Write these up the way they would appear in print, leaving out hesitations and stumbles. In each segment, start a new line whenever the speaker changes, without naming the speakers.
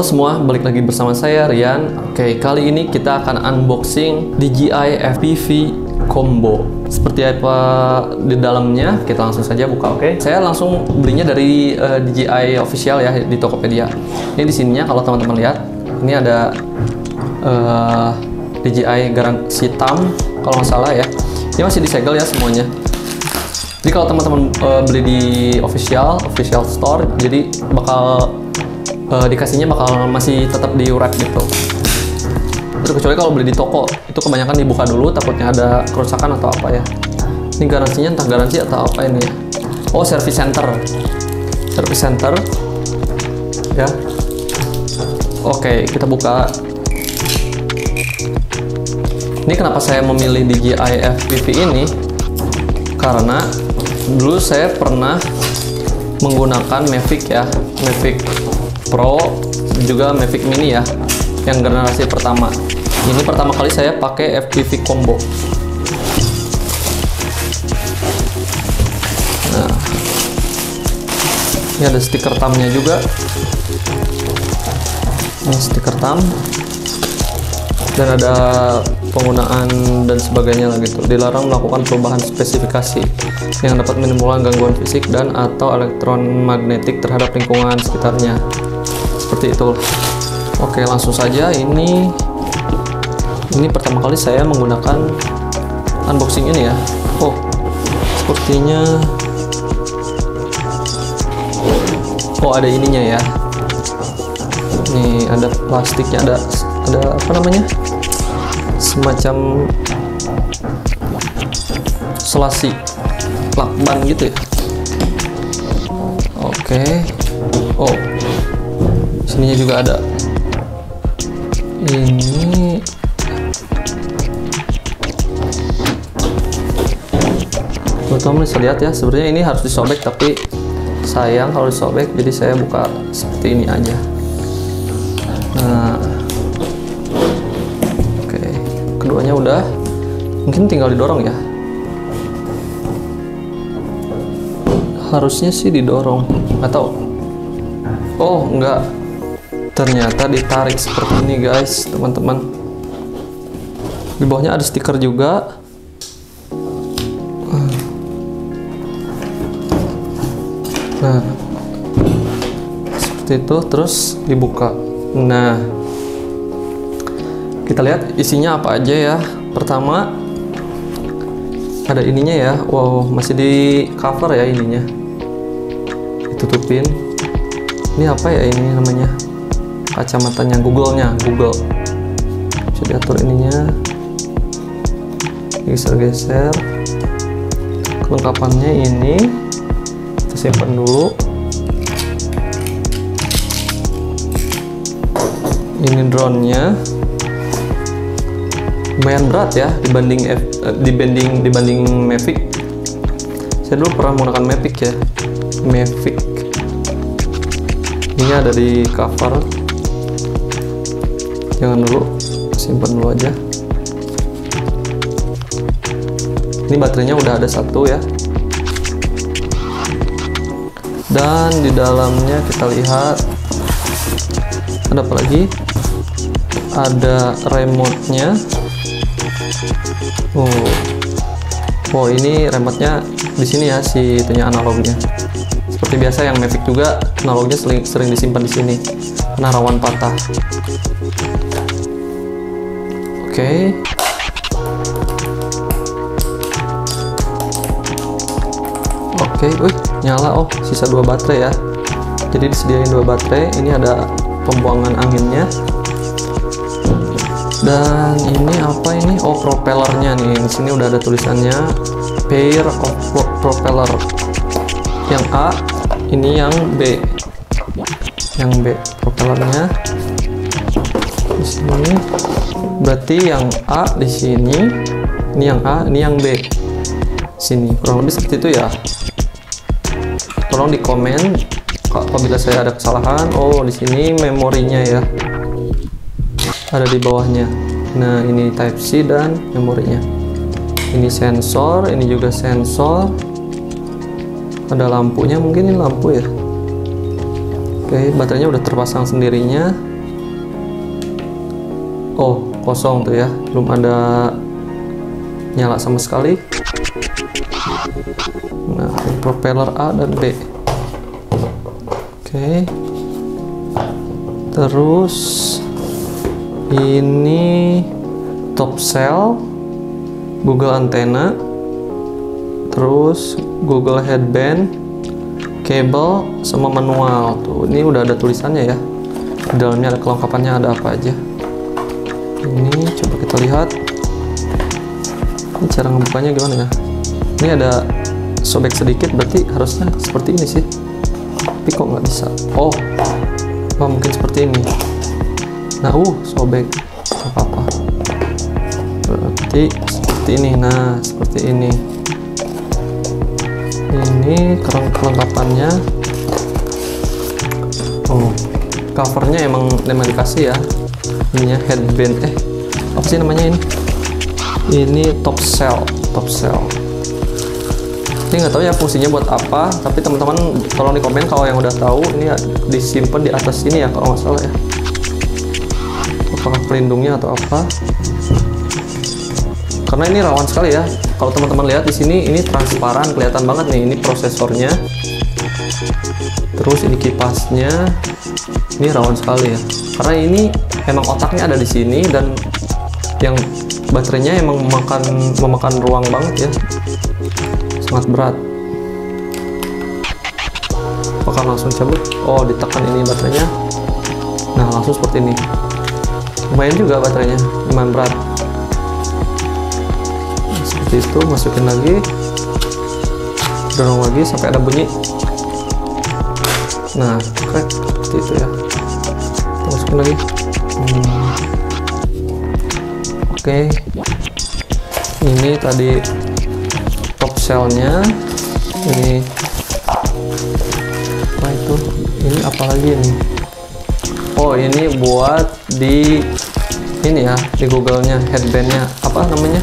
Halo semua, balik lagi bersama saya Rian. Oke, kali ini kita akan unboxing DJI FPV Combo. Seperti apa di dalamnya, kita langsung saja buka. Oke, saya langsung belinya dari DJI official ya di Tokopedia. Ini di sininya kalau teman-teman lihat, ini ada DJI garansi TAM kalau nggak salah ya. Ini masih disegel ya semuanya. Jadi kalau teman-teman beli di official store, jadi bakal dikasihnya bakal masih tetap di wrap gitu. Kecuali kalau beli di toko, itu kebanyakan dibuka dulu, takutnya ada kerusakan atau apa ya. Ini garansinya entah garansi atau apa ini ya. Oh, service center ya. Oke, kita buka. Ini kenapa saya memilih DJI FPV ini? Karena dulu saya pernah menggunakan Mavic ya, Mavic Pro, juga Mavic Mini ya, yang generasi pertama. Ini pertama kali saya pakai FPV Combo. Nah, ini ada stiker TAM-nya juga. Ini stiker TAM. Dan ada penggunaan dan sebagainya lah gitu. Dilarang melakukan perubahan spesifikasi yang dapat menimbulkan gangguan fisik dan atau elektromagnetik terhadap lingkungan sekitarnya. Seperti itu. Oke, langsung saja. Ini pertama kali saya menggunakan unboxing ini ya. Oh, sepertinya ada ininya ya. Nih ada plastiknya, ada apa namanya, semacam selasi lakban gitu ya. Oke. Oh, sininya juga ada. Ini teman-teman bisa lihat ya, sebenarnya ini harus disobek tapi sayang kalau disobek, jadi saya buka seperti ini aja. Nah, oke, keduanya udah, mungkin tinggal didorong ya. Harusnya sih didorong, atau oh enggak, ternyata ditarik seperti ini guys, teman-teman. Di bawahnya ada stiker juga. Nah, seperti itu, terus dibuka. Nah, kita lihat isinya apa aja ya. Pertama ada ininya ya. Wow, masih di cover ya ininya, ditutupin. Ini apa ya ini namanya, kacamatanya, Google. Bisa diatur ininya, geser-geser. Kelengkapannya ini kita simpan dulu. Ini drone-nya lumayan berat ya dibanding Mavic. Saya dulu pernah menggunakan Mavic ya, Mavic. Ini ada di cover. Jangan dulu, simpan dulu aja. Ini baterainya udah ada satu ya. Dan di dalamnya kita lihat ada apa lagi? Ada remote-nya. Oh, ini remote-nya di sini ya, si itunya analognya. Seperti biasa yang Mavic juga analognya sering disimpan di sini karena rawan patah. Oke. Wih, nyala. Oh, sisa 2 baterai ya. Jadi disediain 2 baterai. Ini ada pembuangan anginnya. Dan ini apa ini? Oh, propellernya nih. Di sini udah ada tulisannya pair of propeller. Yang A, ini yang B. Yang B propellernya di sini. Berarti yang A di sini. Ini yang A, ini yang B. Sini kurang lebih seperti itu ya. Tolong di komen apabila saya ada kesalahan. Oh, di sini memorinya ya, ada di bawahnya. Nah, ini Type C dan memorinya. Ini sensor, ini juga sensor. Ada lampunya, mungkin ini lampu ya. Oke, baterainya udah terpasang sendirinya. Oh, kosong tuh ya, belum ada nyala sama sekali. Nah, propeller A dan B. Oke. Terus ini top cell, Google antena, terus Google headband, kabel, sama manual. Tuh, ini udah ada tulisannya ya. Di dalamnya ada kelengkapannya, ada apa aja. Ini coba kita lihat. Ini cara ngebukanya gimana ya? Ini ada sobek sedikit, berarti harusnya seperti ini sih. Tapi kok nggak bisa? Oh, mungkin seperti ini. Nah, sobek. Apa-apa. Berarti seperti ini. Nah, seperti ini. Ini kelengkapannya. Oh, covernya emang dikasih ya. Ininya headband. Apa sih namanya ini? Ini top cell. Ini nggak tahu ya fungsinya buat apa, tapi teman-teman tolong di komen kalau yang udah tahu. Ini disimpan di atas sini ya kalau nggak salah ya. Apakah pelindungnya atau apa? Karena ini rawan sekali ya. Kalau teman-teman lihat di sini, ini transparan, kelihatan banget nih. Ini prosesornya. Terus ini kipasnya. Ini rawan sekali ya. Karena ini emang otaknya ada di sini, dan yang baterainya emang memakan ruang banget ya. Sangat berat. Apakah langsung cabut? Oh, ditekan ini baterainya. Nah, langsung seperti ini. Lumayan juga baterainya, lumayan berat. Nah, seperti itu, masukin lagi, dorong lagi sampai ada bunyi. Nah, krek, seperti itu ya. Kita masukin lagi. Oke. Ini tadi top cell-nya. Ini apa itu? Ini apa lagi ini? Oh, ini buat di ini ya, di Google-nya, headband-nya, apa namanya?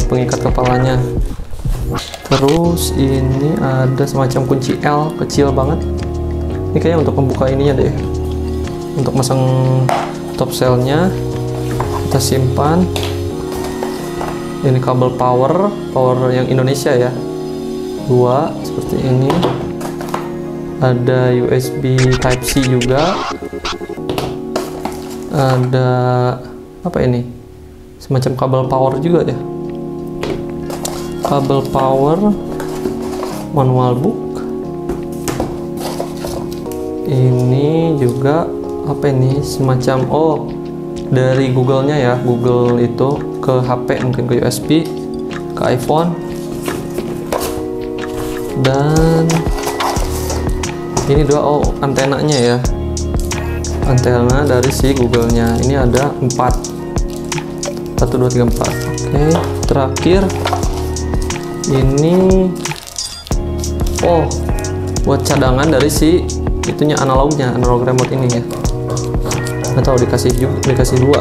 Pengikat kepalanya. Terus ini ada semacam kunci L kecil banget. Ini kayaknya untuk membuka ininya deh. Untuk masang top cell-nya, kita simpan. Ini kabel power yang Indonesia ya, 2 seperti ini. Ada USB Type C juga. Ada apa ini? Semacam kabel power juga ya. Kabel power, manual book. Ini juga apa ini? Semacam dari Google-nya ya, Google itu ke HP, mungkin ke USB, ke iPhone. Dan ini dua antenanya ya, antena dari si Google-nya. Ini ada 4, 1, 2, 3, 4. Oke, terakhir ini buat cadangan dari si itunya, analog remote ini ya. Atau dikasih 2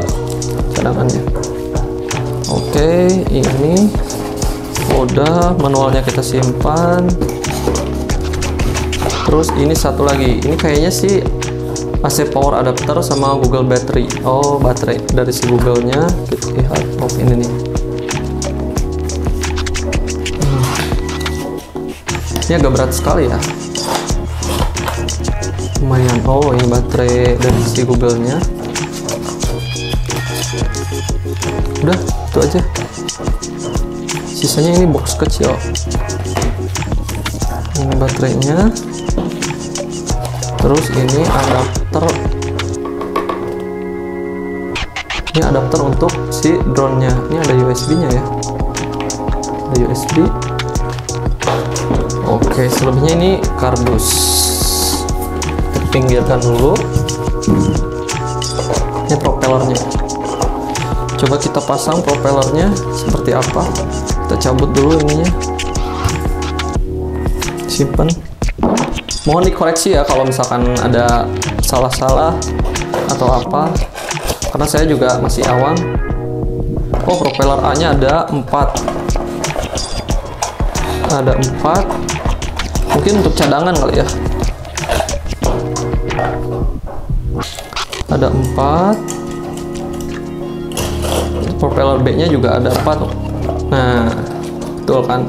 cadangannya. Oke, ini udah, manualnya kita simpan. Terus ini satu lagi, ini kayaknya sih AC power adapter sama Google battery. Oh, baterai dari si Google-nya. Kita lihat, ini nih. Ini agak berat sekali ya. Lumayan. Oh, ini baterai dari si Google-nya. Udah, itu aja. Sisanya ini box kecil. Ini baterainya. Terus ini adapter. Ini adapter untuk si drone-nya. Ini ada USB-nya ya. Ada USB. Oke, selebihnya ini kardus. Kita pinggirkan dulu. Ini propellernya. Coba kita pasang propellernya seperti apa. Kita cabut dulu ininya. Simpan. Mohon dikoreksi ya kalau misalkan ada salah-salah atau apa, karena saya juga masih awam. Oh, propeller A-nya ada 4. Ada 4. Mungkin untuk cadangan kali ya. Ada 4. propeller B nya juga ada 4. Nah, betul kan?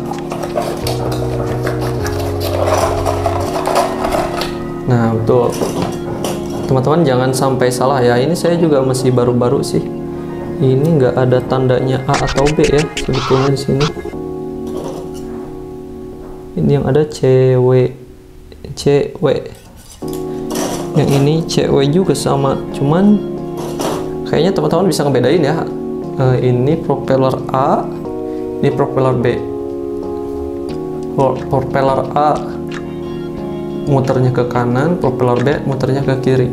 Nah, betul. Teman-teman jangan sampai salah ya. Ini saya juga masih baru-baru sih. Ini nggak ada tandanya A atau B ya sebetulnya di sini. Ini yang ada CW. Yang ini CW juga sama. Cuman kayaknya teman-teman bisa ngebedain ya. Ini propeller A, ini propeller B. Propeller A muternya ke kanan, propeller B muternya ke kiri.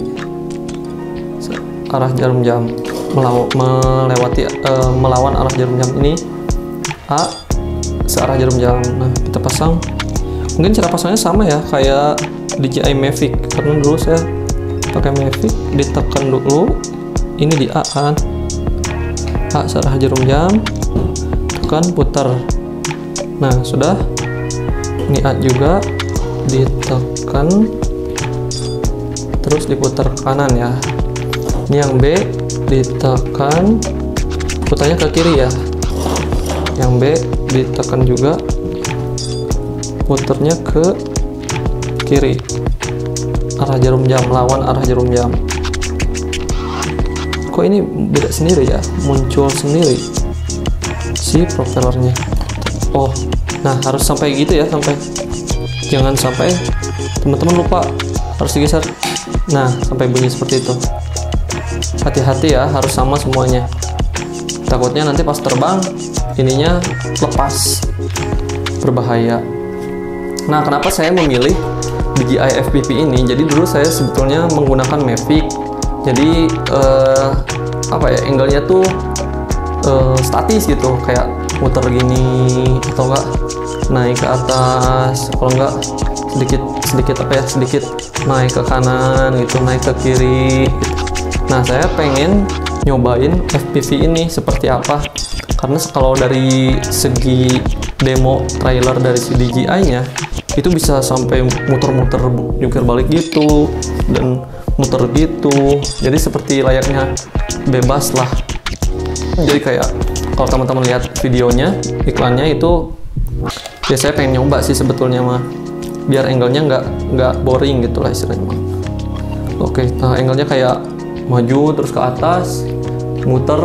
Arah jarum jam melawan arah jarum jam. Ini A searah jarum jam. Nah, kita pasang. Mungkin cara pasangnya sama ya kayak DJI Mavic, karena dulu saya pakai Mavic, ditekan dulu. Ini di A kan, A searah jarum jam, tekan putar. Nah, sudah. Ini A juga ditekan terus diputar ke kanan ya. Ini yang B ditekan, putarnya ke kiri ya. Yang B ditekan juga, putarnya ke kiri, arah jarum jam, lawan arah jarum jam. Kok ini beda sendiri ya, muncul sendiri si propellernya. Oh, nah harus sampai gitu ya, jangan sampai teman-teman lupa, harus digeser. Nah, sampai bunyi seperti itu. Hati-hati ya, harus sama semuanya. Takutnya nanti pas terbang ininya lepas, berbahaya. Nah, kenapa saya memilih DJI FPV ini? Jadi dulu saya sebetulnya menggunakan Mavic. Jadi angle-nya tuh statis gitu, kayak muter gini atau enggak naik ke atas, kalau enggak sedikit naik ke kanan gitu, naik ke kiri gitu. Nah, saya pengen nyobain FPV ini seperti apa, karena kalau dari segi demo trailer dari si DJI-nya itu bisa sampai muter-muter jungkir balik gitu dan muter gitu, jadi seperti layaknya bebas lah. Jadi kayak kalau teman-teman lihat videonya, iklannya itu ya saya pengen nyoba sih sebetulnya mah, biar angle-nya nggak boring gitu lah istilahnya mah. Oke, nah angle-nya kayak maju terus ke atas, muter,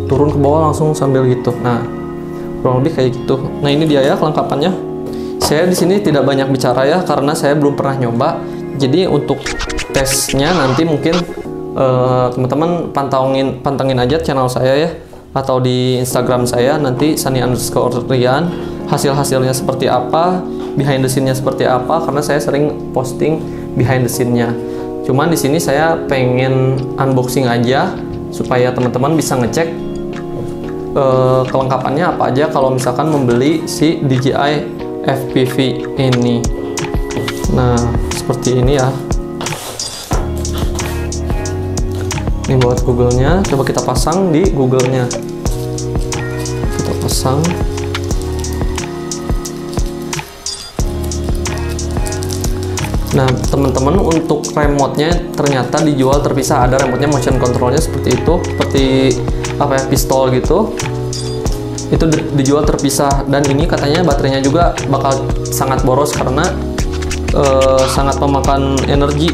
turun ke bawah langsung sambil gitu. Nah, kurang lebih kayak gitu. Nah, ini dia ya kelengkapannya. Saya di sini tidak banyak bicara ya karena saya belum pernah nyoba. Jadi untuk tesnya nanti mungkin teman-teman pantengin aja channel saya ya, atau di Instagram saya nanti Sunny_Rian, hasil-hasilnya seperti apa, behind the scene-nya seperti apa, karena saya sering posting behind the scene-nya. Cuman di sini saya pengen unboxing aja supaya teman-teman bisa ngecek kelengkapannya apa aja kalau misalkan membeli si DJI FPV ini. Nah, seperti ini ya. Ini buat Google-nya, coba kita pasang di Google-nya. Kita pasang. Nah, teman-teman, untuk remote-nya ternyata dijual terpisah. Ada remote-nya, motion control-nya seperti itu, seperti apa ya, pistol gitu. Itu dijual terpisah, dan ini katanya baterainya juga bakal sangat boros karena sangat memakan energi.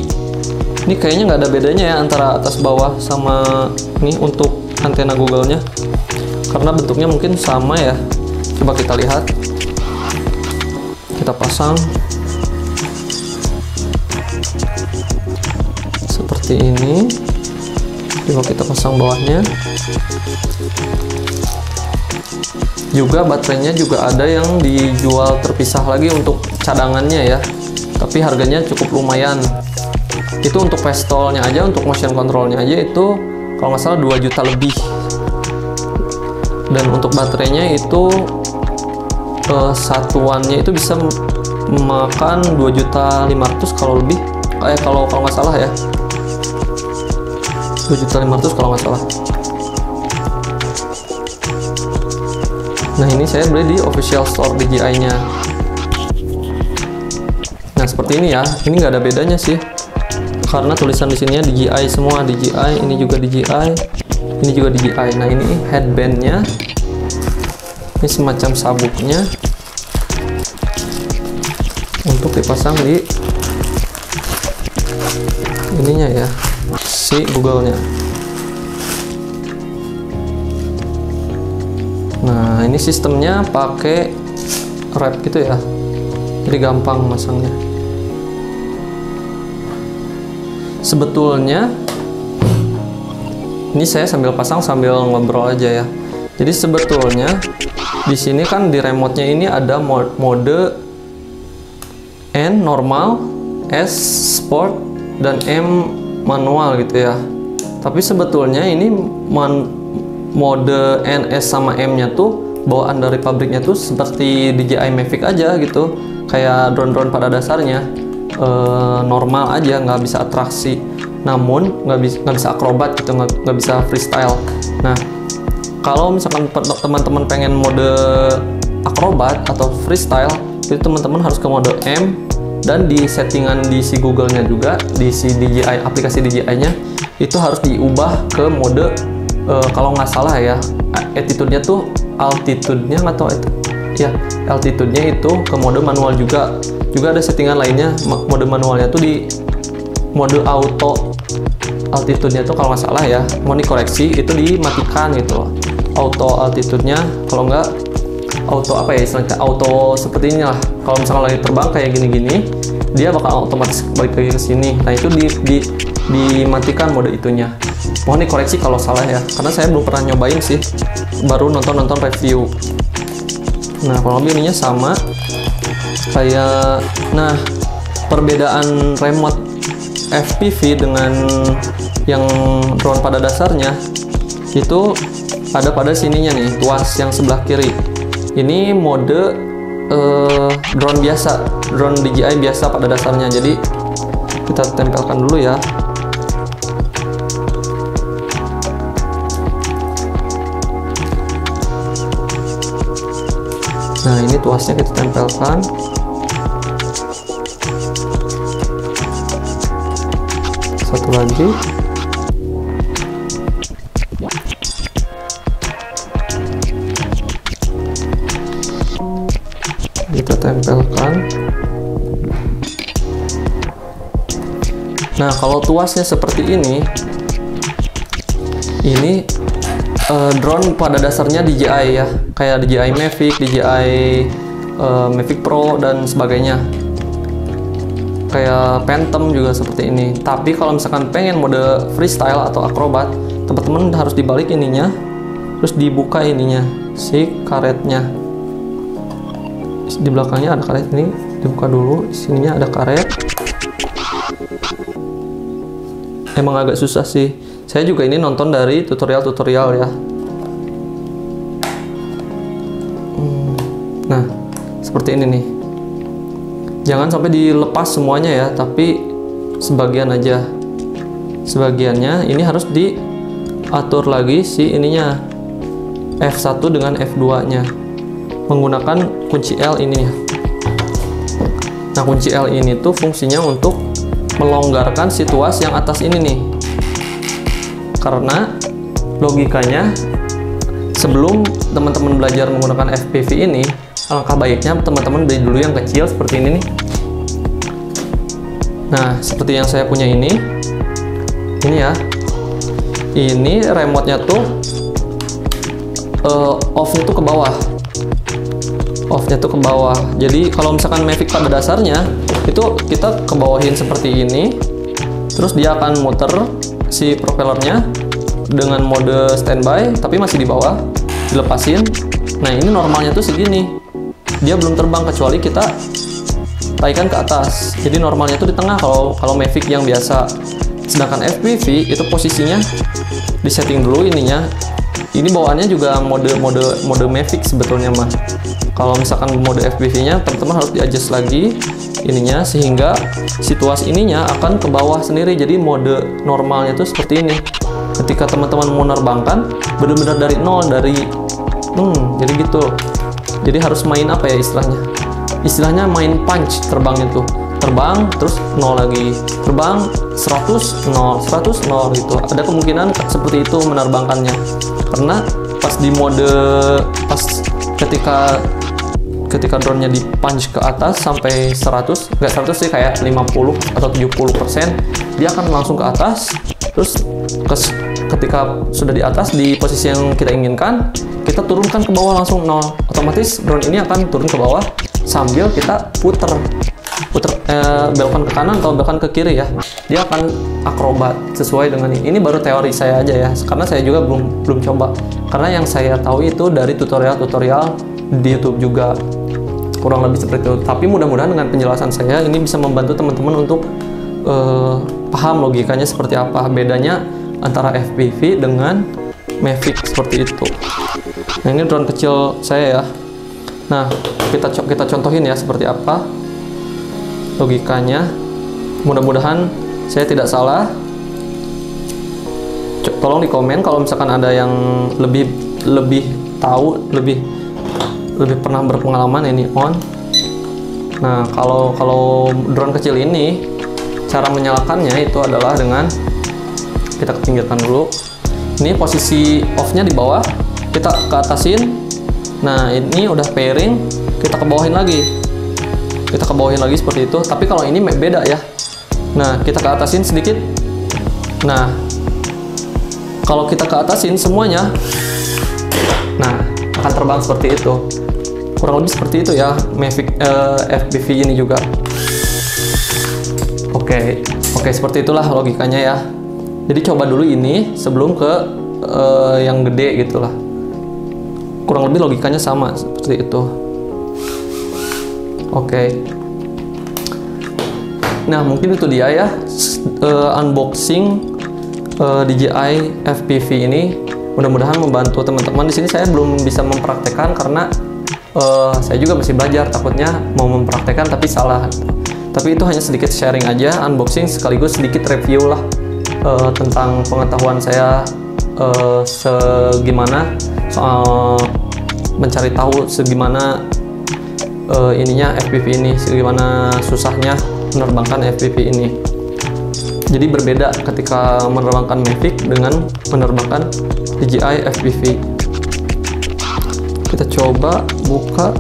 Ini kayaknya nggak ada bedanya ya antara atas bawah sama ini untuk antena Google-nya, karena bentuknya mungkin sama ya. Coba kita lihat, kita pasang seperti ini. Coba kita pasang bawahnya. Juga baterainya juga ada yang dijual terpisah lagi untuk cadangannya ya, tapi harganya cukup lumayan. Itu untuk pistolnya aja, untuk motion controlnya aja itu kalau nggak salah 2 juta lebih. Dan untuk baterainya itu satuannya itu bisa makan 2.500.000 kalau lebih, kalau nggak salah ya, 2.500.000 kalau nggak salah. Nah, ini saya beli di official store DJI-nya. Nah, seperti ini ya. Ini nggak ada bedanya sih, karena tulisan di sininya DJI semua, DJI, ini juga DJI. Ini juga DJI. Nah, ini headbandnya, ini semacam sabuknya untuk dipasang di ininya ya, si Google-nya. Nah, ini sistemnya pakai wrap gitu ya, jadi gampang masangnya. Sebetulnya ini saya sambil pasang sambil ngobrol aja ya. Jadi sebetulnya di sini kan di remote-nya ini ada mode N normal, S sport, dan M manual gitu ya. Tapi sebetulnya ini mode N, S sama M-nya tuh bawaan dari pabriknya tuh seperti DJI Mavic aja gitu, kayak drone-drone pada dasarnya. Normal aja, nggak bisa atraksi, namun nggak bisa akrobat gitu, nggak bisa freestyle. Nah, kalau misalkan teman-teman pengen mode akrobat atau freestyle, itu teman-teman harus ke mode M, dan di settingan di si Google-nya juga, di si DJI aplikasi DJI-nya itu harus diubah ke mode kalau nggak salah ya, attitude-nya tuh altitude-nya atau ya altitude-nya itu ke mode manual juga ada settingan lainnya. Mode manualnya tuh di mode auto, altitude-nya tuh kalau nggak salah ya, mau dikoreksi itu dimatikan gitu loh, auto altitude-nya. Kalau nggak auto apa ya istilahnya, auto seperti ini lah. Kalau misalkan lagi terbang kayak gini-gini, dia bakal otomatis balik lagi ke sini. Nah, itu dimatikan mode itunya. Mohon dikoreksi kalau salah ya, karena saya belum pernah nyobain sih, baru nonton review. Nah, kalau lebih ininya sama kayak, nah perbedaan remote FPV dengan yang drone pada dasarnya itu ada pada sininya nih, tuas yang sebelah kiri. Ini mode drone biasa, drone DJI biasa pada dasarnya. Jadi kita tempelkan dulu ya. Nah, ini tuasnya kita tempelkan. Satu lagi. Kita tempelkan. Nah, kalau tuasnya seperti ini drone pada dasarnya DJI ya, kayak DJI Mavic, DJI Mavic Pro dan sebagainya, kayak Phantom juga seperti ini. Tapi kalau misalkan pengen mode freestyle atau akrobat, teman-teman harus dibalik ininya, terus dibuka ininya, si karetnya. Di belakangnya ada karet, ini dibuka dulu, sininya ada karet. Emang agak susah sih. Saya juga ini nonton dari tutorial-tutorial ya. Nah, seperti ini nih. Jangan sampai dilepas semuanya ya, tapi sebagian aja. Sebagiannya ini harus diatur lagi si ininya, F1 dengan F2-nya. Menggunakan kunci L ini ya. Nah, kunci L ini tuh fungsinya untuk melonggarkan si tuas yang atas ini nih. Karena logikanya sebelum teman-teman belajar menggunakan FPV ini, alangkah baiknya teman-teman beli dulu yang kecil seperti ini nih. Nah, seperti yang saya punya ini ya. Ini remote-nya tuh off-nya tuh ke bawah. Off-nya tuh ke bawah. Jadi kalau misalkan Mavic pada dasarnya itu kita ke bawahin seperti ini, terus dia akan muter si propellernya dengan mode standby, tapi masih di bawah, dilepasin. Nah, ini normalnya tuh segini, dia belum terbang kecuali kita taikan ke atas. Jadi normalnya tuh di tengah kalau Mavic yang biasa. Sedangkan FPV itu posisinya di setting dulu ininya. Ini bawaannya juga mode Mavic sebetulnya mah. Kalau misalkan mode FPV-nya, teman-teman harus di-adjust lagi ininya sehingga situasi ininya akan ke bawah sendiri. Jadi mode normalnya tuh seperti ini. Ketika teman-teman mau nerbangkan, benar-benar dari nol, jadi gitu. Jadi harus main apa ya istilahnya? Istilahnya main punch terbangnya tuh. terbang terus 0 lagi, terbang 100 0 100 0 gitu. Ada kemungkinan seperti itu menerbangkannya, karena pas di mode pas ketika drone-nya di punch ke atas sampai 100, nggak 100 sih, kayak 50 atau 70%, dia akan langsung ke atas. Terus ketika sudah di atas di posisi yang kita inginkan, kita turunkan ke bawah langsung 0. Otomatis drone ini akan turun ke bawah sambil kita puter belokkan ke kanan atau belokkan ke kiri ya. Dia akan akrobat sesuai dengan ini. Ini baru teori saya aja ya, karena saya juga belum coba. Karena yang saya tahu itu dari tutorial di YouTube juga, kurang lebih seperti itu. Tapi mudah-mudahan dengan penjelasan saya ini bisa membantu teman-teman untuk paham logikanya seperti apa bedanya antara FPV dengan Mavic seperti itu. Nah, ini drone kecil saya ya. Nah, kita contohin ya seperti apa logikanya. Mudah-mudahan saya tidak salah. Tolong di komen kalau misalkan ada yang lebih tahu, lebih pernah berpengalaman ini on. Nah, kalau drone kecil ini cara menyalakannya itu adalah dengan kita pinggirkan dulu. Ini posisi off-nya di bawah, kita ke atasin. Nah, ini udah pairing, kita ke bawahin lagi. Kita ke bawahin lagi seperti itu. Tapi kalau ini beda ya. Nah, kita ke atasin sedikit. Nah, kalau kita ke atasin semuanya, nah akan terbang seperti itu. Kurang lebih seperti itu ya Mavic FPV ini juga. Oke, seperti itulah logikanya ya. Jadi coba dulu ini sebelum ke yang gede gitulah. Kurang lebih logikanya sama seperti itu. Oke. Nah, mungkin itu dia ya unboxing DJI FPV ini. Mudah-mudahan membantu teman-teman. Di sini saya belum bisa mempraktekkan karena saya juga masih belajar. Takutnya mau mempraktekkan tapi salah. Tapi itu hanya sedikit sharing aja, unboxing sekaligus sedikit review lah tentang pengetahuan saya segimana soal mencari tahu segimana ininya FPV ini, segimana susahnya menerbangkan FPV ini. Jadi berbeda ketika menerbangkan Mavic dengan menerbangkan DJI FPV. Kita coba buka.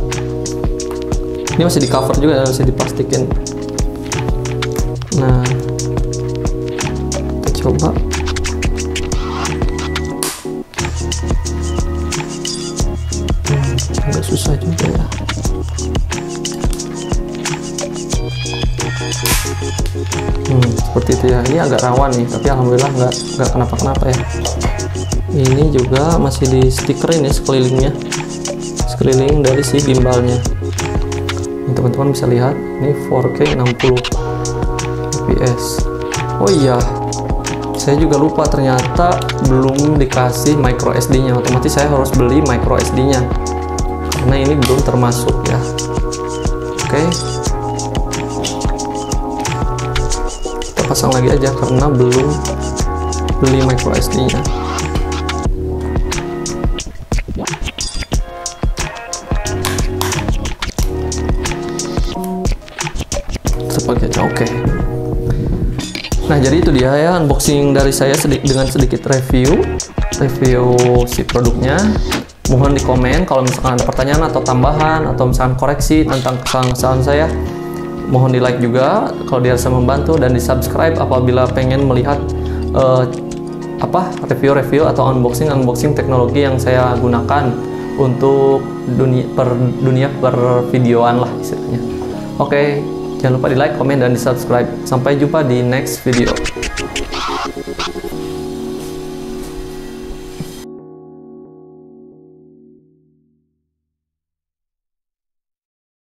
Ini masih di cover juga, masih diplastikin. Nah, kita coba. Agak susah juga ya. Seperti itu ya. Ini agak rawan nih, tapi alhamdulillah nggak kenapa-kenapa ya. Ini juga masih di stikerin ya sekelilingnya, sekeliling dari si gimbalnya. Teman-teman bisa lihat, ini 4K 60 fps. Oh iya, saya juga lupa ternyata belum dikasih micro SD nya. Otomatis saya harus beli micro SD nya karena ini belum termasuk ya. Oke, kita pasang lagi aja karena belum beli micro SD nya. Oke. Nah, jadi itu dia ya unboxing dari saya dengan sedikit review si produknya. Mohon di komen kalau misalkan ada pertanyaan atau tambahan atau misalkan koreksi tentang kesalahan-kesalahan saya. Mohon di like juga kalau dirasa membantu, dan di subscribe apabila pengen melihat review-review atau unboxing teknologi yang saya gunakan untuk dunia pervideoan lah istilahnya. Oke. Jangan lupa di like, komen, dan di subscribe. Sampai jumpa di next video.